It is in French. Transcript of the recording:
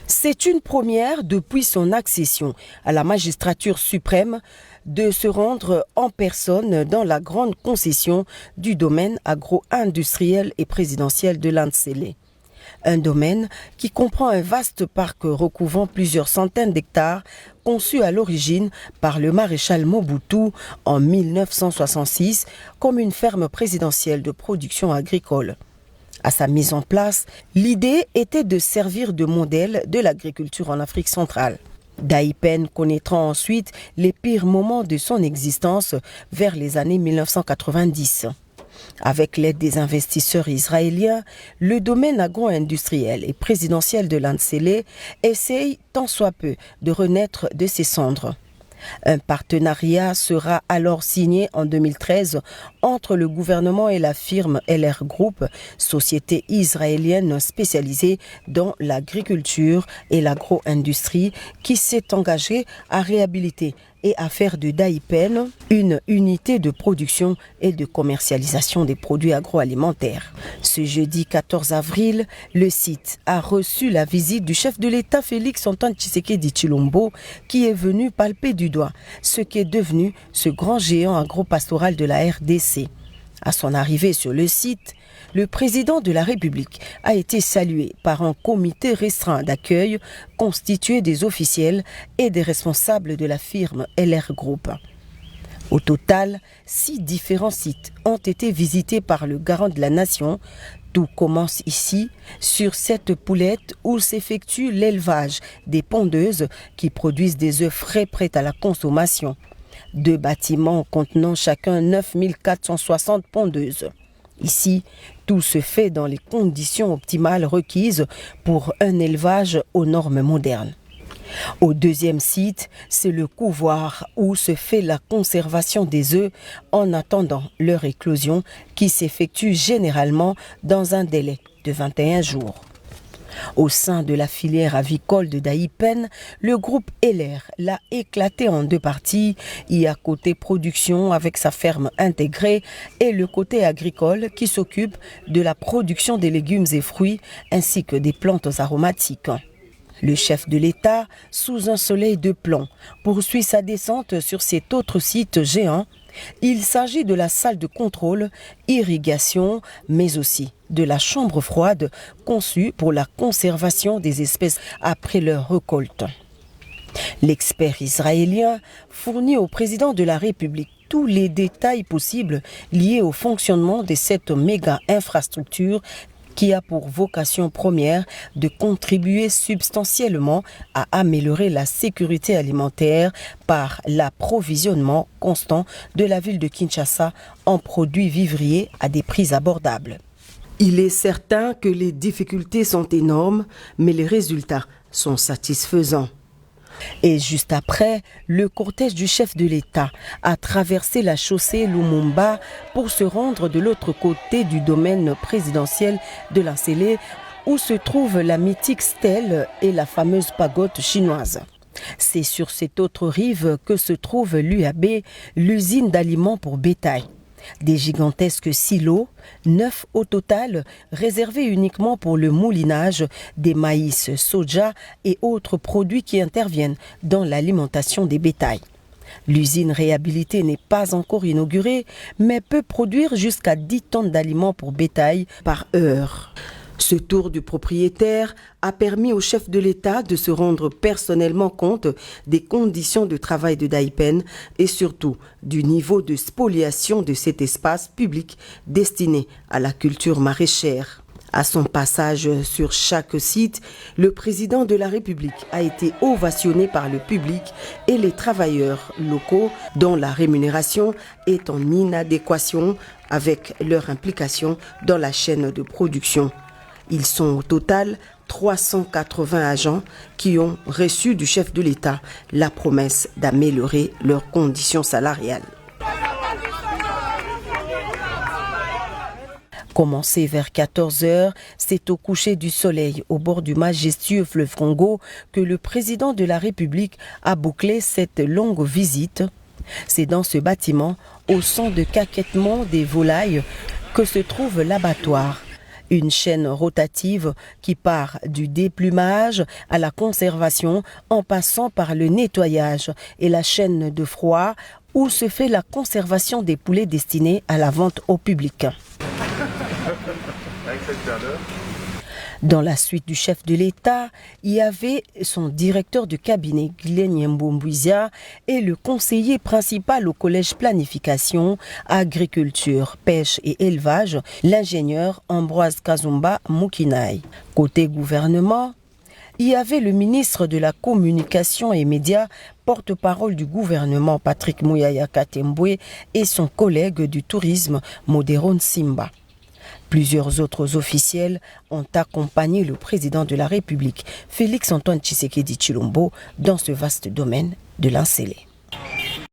C'est une première depuis son accession à la magistrature suprême de se rendre en personne dans la grande concession du domaine agro-industriel et présidentiel de Landsele. Un domaine qui comprend un vaste parc recouvrant plusieurs centaines d'hectares conçu à l'origine par le maréchal Mobutu en 1966 comme une ferme présidentielle de production agricole. À sa mise en place, l'idée était de servir de modèle de l'agriculture en Afrique centrale. Daïpen connaîtra ensuite les pires moments de son existence vers les années 1990. Avec l'aide des investisseurs israéliens, le domaine agro-industriel et présidentiel de Landsele essaye tant soit peu de renaître de ses cendres. Un partenariat sera alors signé en 2013 entre le gouvernement et la firme LR Group, société israélienne spécialisée dans l'agriculture et l'agro-industrie, qui s'est engagée à réhabiliter et à faire de Daïpen une unité de production et de commercialisation des produits agroalimentaires. Ce jeudi 14 avril, le site a reçu la visite du chef de l'État Félix Antoine Tshisekedi Tshilombo, qui est venu palper du doigt ce qu'est devenu ce grand géant agropastoral de la RDC. À son arrivée sur le site, le président de la République a été salué par un comité restreint d'accueil constitué des officiels et des responsables de la firme LR Group. Au total, 6 différents sites ont été visités par le garant de la nation. Tout commence ici, sur cette poulette où s'effectue l'élevage des pondeuses qui produisent des œufs frais prêts à la consommation. 2 bâtiments contenant chacun 9460 pondeuses. Ici, tout se fait dans les conditions optimales requises pour un élevage aux normes modernes. Au deuxième site, c'est le couvoir où se fait la conservation des œufs en attendant leur éclosion qui s'effectue généralement dans un délai de 21 jours. Au sein de la filière avicole de Daïpen, le groupe LR l'a éclaté en 2 parties. Il y a côté production avec sa ferme intégrée et le côté agricole qui s'occupe de la production des légumes et fruits ainsi que des plantes aromatiques. Le chef de l'État, sous un soleil de plomb, poursuit sa descente sur cet autre site géant. Il s'agit de la salle de contrôle, irrigation, mais aussi de la chambre froide conçue pour la conservation des espèces après leur récolte. L'expert israélien fournit au président de la République tous les détails possibles liés au fonctionnement de cette méga infrastructure qui a pour vocation première de contribuer substantiellement à améliorer la sécurité alimentaire par l'approvisionnement constant de la ville de Kinshasa en produits vivriers à des prix abordables. Il est certain que les difficultés sont énormes, mais les résultats sont satisfaisants. Et juste après, le cortège du chef de l'État a traversé la chaussée Lumumba pour se rendre de l'autre côté du domaine présidentiel de Landsele où se trouve la mythique stèle et la fameuse pagode chinoise. C'est sur cette autre rive que se trouve l'UAB, l'usine d'aliments pour bétail. Des gigantesques silos, 9 au total, réservés uniquement pour le moulinage des maïs, soja et autres produits qui interviennent dans l'alimentation des bétails. L'usine réhabilitée n'est pas encore inaugurée, mais peut produire jusqu'à 10 tonnes d'aliments pour bétail par heure. Ce tour du propriétaire a permis au chef de l'État de se rendre personnellement compte des conditions de travail de Daïpen et surtout du niveau de spoliation de cet espace public destiné à la culture maraîchère. À son passage sur chaque site, le président de la République a été ovationné par le public et les travailleurs locaux dont la rémunération est en inadéquation avec leur implication dans la chaîne de production. Ils sont au total 380 agents qui ont reçu du chef de l'État la promesse d'améliorer leurs conditions salariales. Commencé vers 14h, c'est au coucher du soleil, au bord du majestueux fleuve Congo, que le président de la République a bouclé cette longue visite. C'est dans ce bâtiment, au son de caquettement des volailles, que se trouve l'abattoir. Une chaîne rotative qui part du déplumage à la conservation en passant par le nettoyage et la chaîne de froid où se fait la conservation des poulets destinés à la vente au public. Dans la suite du chef de l'État, il y avait son directeur de cabinet, Guylaine Mboumbouizia, et le conseiller principal au collège planification, agriculture, pêche et élevage, l'ingénieur Ambroise Kazumba Moukinai. Côté gouvernement, il y avait le ministre de la Communication et Médias, porte-parole du gouvernement Patrick Mouyaya Katembwe et son collègue du tourisme Moderon Simba. Plusieurs autres officiels ont accompagné le président de la République, Félix Antoine Tshisekedi Tshilombo, dans ce vaste domaine de l'Incélé.